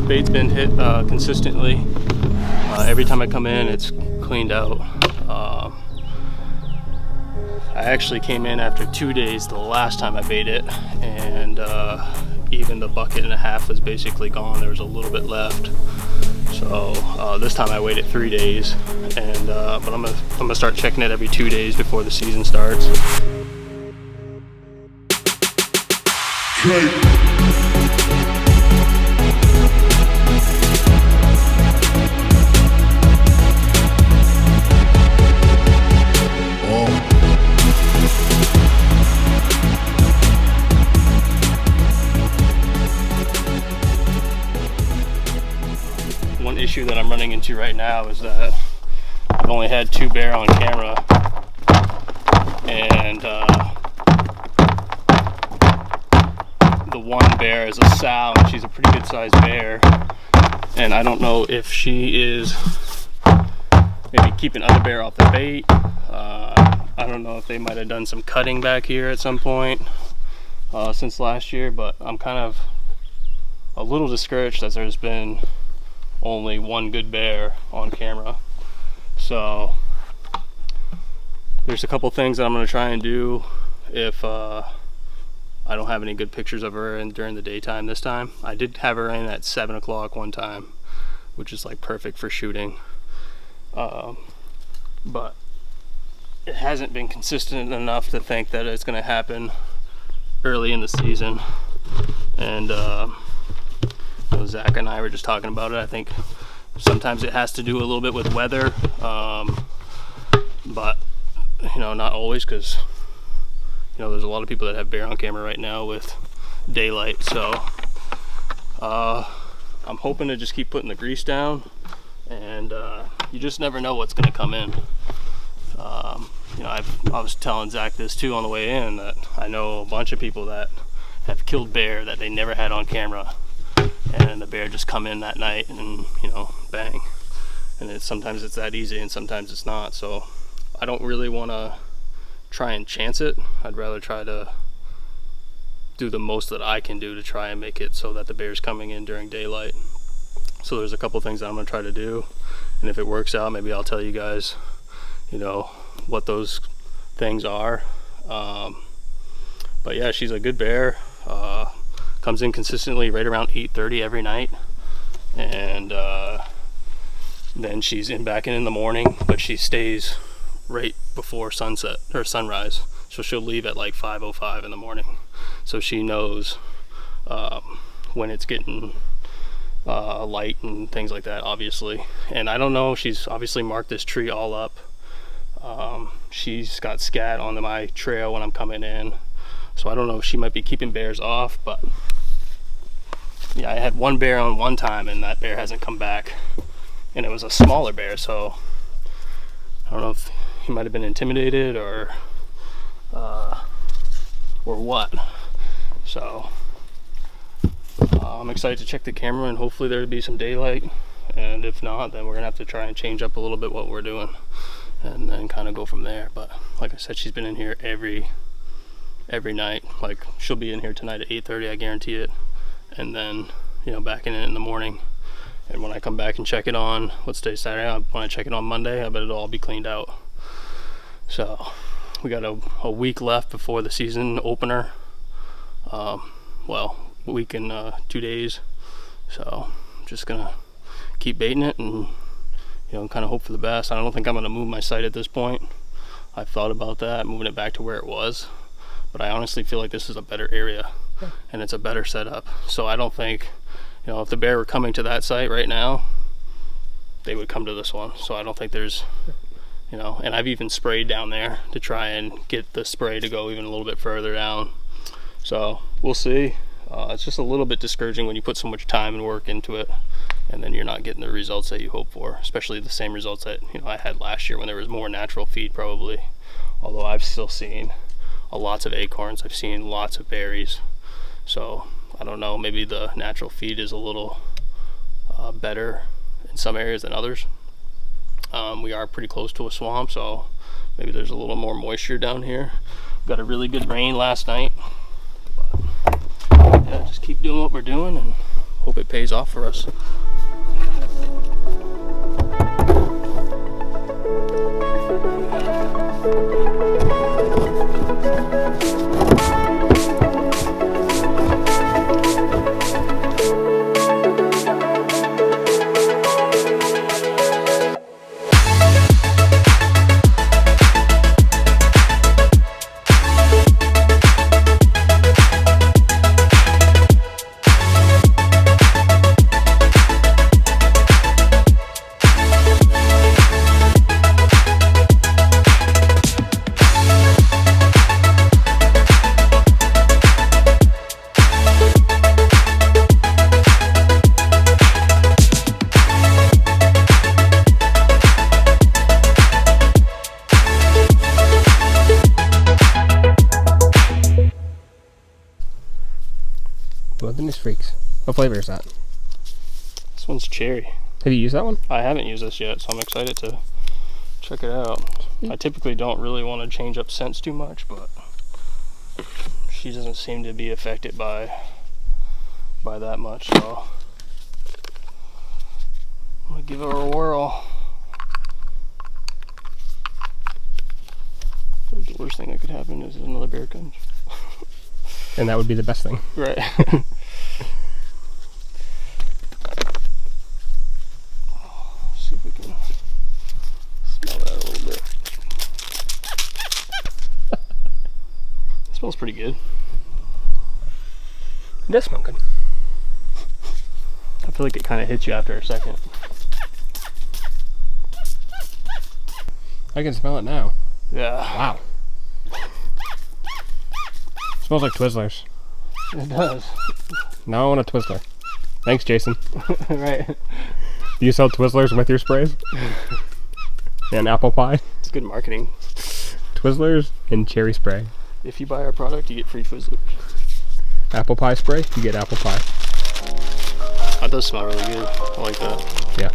bait's been hit consistently. Every time I come in, it's cleaned out. I actually came in after 2 days the last time I baited, and even the bucket and a half was basically gone. There was a little bit left. So this time I waited 3 days, and but I'm gonna start checking it every 2 days before the season starts. One issue that I'm running into right now is that I've only had 2 bear on camera, and the one bear is a sow, and she's a pretty good sized bear, and I don't know if she is maybe keeping other bear off the bait. I don't know if they might have done some cutting back here at some point since last year, but I'm kind of a little discouraged that there's been only one good bear on camera. So there's a couple things that I'm going to try and do if I don't have any good pictures of her in during the daytime this time. I did have her in at 7 o'clock one time, which is like perfect for shooting, but it hasn't been consistent enough to think that it's going to happen early in the season. And Zach and I were just talking about it. I think sometimes it has to do a little bit with weather, but you know, not always, because you know, there's a lot of people that have bear on camera right now with daylight. So I'm hoping to just keep putting the grease down, and you just never know what's going to come in. You know, I was telling Zach this too on the way in, that I know a bunch of people that have killed bear that they never had on camera, and the bear just come in that night and, you know, bang. And sometimes it's that easy and sometimes it's not. So I don't really want to try and chance it. I'd rather try to do the most that I can do to try and make it so that the bear's coming in during daylight. So there's a couple things that I'm going to try to do, and if it works out, maybe I'll tell you guys, you know, what those things are. But yeah, she's a good bear. Comes in consistently right around 8:30 every night, and then she's back in the morning, but she stays right before sunset or sunrise. So she'll leave at like 5:05 in the morning, so she knows when it's getting light and things like that, obviously. And I don't know, she's obviously marked this tree all up. She's got scat on my trail when I'm coming in, so I don't know if she might be keeping bears off. But yeah, I had one bear on one time, and that bear hasn't come back, and it was a smaller bear, so I don't know if he might have been intimidated or what. So I'm excited to check the camera, and hopefully there'll be some daylight, and if not, then we're gonna have to try and change up a little bit what we're doing, and then kind of go from there. But like I said, she's been in here every night. Like, she'll be in here tonight at 8:30, I guarantee it, and then, you know, back in it in the morning. And when I come back and check it on, what's today, Saturday? When I check it on Monday, I bet it'll all be cleaned out. So we got a week left before the season opener. Well, a week and 2 days. So I'm just gonna keep baiting it and, you know, kind of hope for the best. I don't think I'm gonna move my site at this point. I've thought about that, moving it back to where it was, but I honestly feel like this is a better area, and it's a better setup. So I don't think, you know, if the bear were coming to that site right now, they would come to this one. So I don't think there's, you know, and I've even sprayed down there to try and get the spray to go even a little bit further down. So we'll see. It's just a little bit discouraging when you put so much time and work into it, and then you're not getting the results that you hope for, especially the same results that, you know, I had last year when there was more natural feed probably. Although I've still seen lots of acorns, I've seen lots of berries. So I don't know, maybe the natural feed is a little better in some areas than others. We are pretty close to a swamp, so maybe there's a little more moisture down here. Got a really good rain last night. But yeah, just keep doing what we're doing, and hope it pays off for us. Wilderness Freaks. What flavor is that? This one's cherry. Have you used that one? I haven't used this yet, so I'm excited to check it out. I typically don't really want to change up scents too much, but she doesn't seem to be affected by that much, so I'm gonna give her a whirl. The worst thing that could happen is another bear comes. And that would be the best thing. Right. See if we can smell that a little bit. It smells pretty good. It does smell good. I feel like it kind of hits you after a second. I can smell it now. Yeah. Wow. Smells like Twizzlers. It does. Now I want a Twizzler. Thanks, Jason. Right. Do you sell Twizzlers with your sprays? And apple pie? It's good marketing. Twizzlers and cherry spray. If you buy our product, you get free Twizzlers. Apple pie spray, you get apple pie. That does smell really good. I like that. Yeah.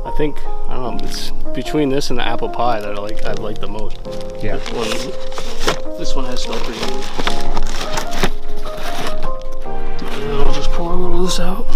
I think, I don't know, it's between this and the apple pie that I like the most. Yeah. This one has smelled pretty good. And then I'll just pour a little of this out.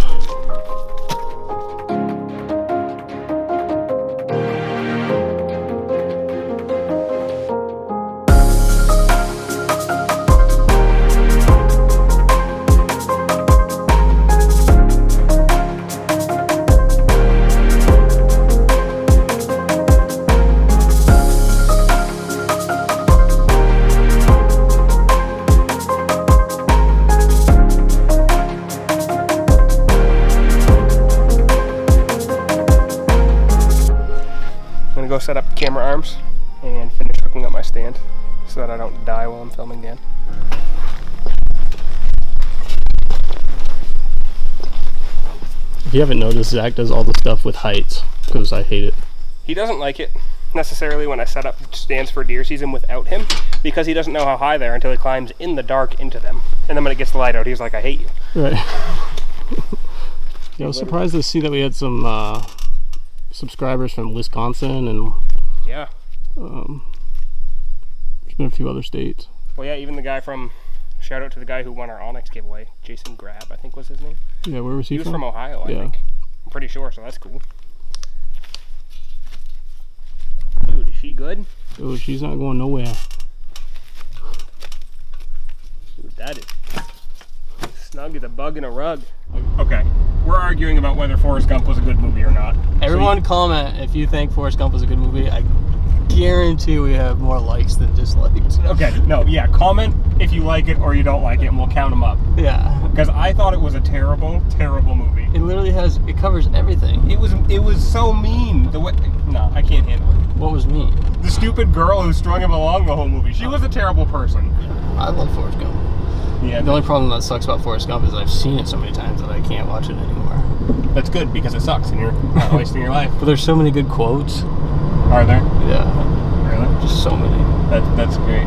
Go set up camera arms and finish hooking up my stand so that I don't die while I'm filming Dan. If you haven't noticed, Zach does all the stuff with heights because I hate it. He doesn't like it necessarily when I set up stands for deer season without him because he doesn't know how high they are until he climbs in the dark into them. And then when it gets the light out, he's like, I hate you. Right. Yeah, I was surprised to see that we had some subscribers from Wisconsin and yeah, there's been a few other states. Well, yeah, even the guy from, shout out to the guy who won our Onyx giveaway, Jason Grab, I think was his name. Yeah, where was he from? He was from Ohio, I think. I'm pretty sure, so that's cool. Dude, is she good? Dude, she's not going nowhere. Dude, that is snug as a bug in a rug. Okay, we're arguing about whether Forrest Gump was a good movie or not. Everyone comment if you think Forrest Gump was a good movie. I guarantee we have more likes than dislikes. Okay, no, yeah, comment if you like it or you don't like it and we'll count them up. Yeah. Because I thought it was a terrible, terrible movie. It literally it covers everything. It was so mean. The way, no, I can't handle it. What was mean? The stupid girl who strung him along the whole movie. She was a terrible person. I love Forrest Gump. Yeah. The only problem that sucks about Forrest Gump is I've seen it so many times that I can't watch it anymore. That's good because it sucks and you're not wasting your life. But there's so many good quotes. Are there? Yeah. Really? Just so many. That's great.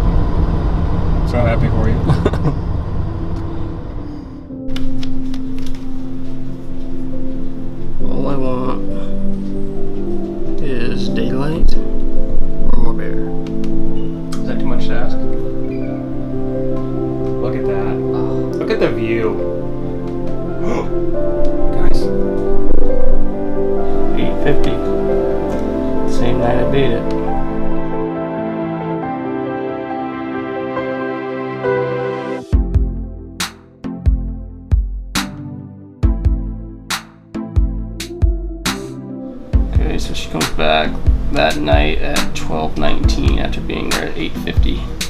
So happy for you. All I want is daylight or more bear. Is that too much to ask? Look at that. Look at the view. back that night at 12:19 after being there at 8:50.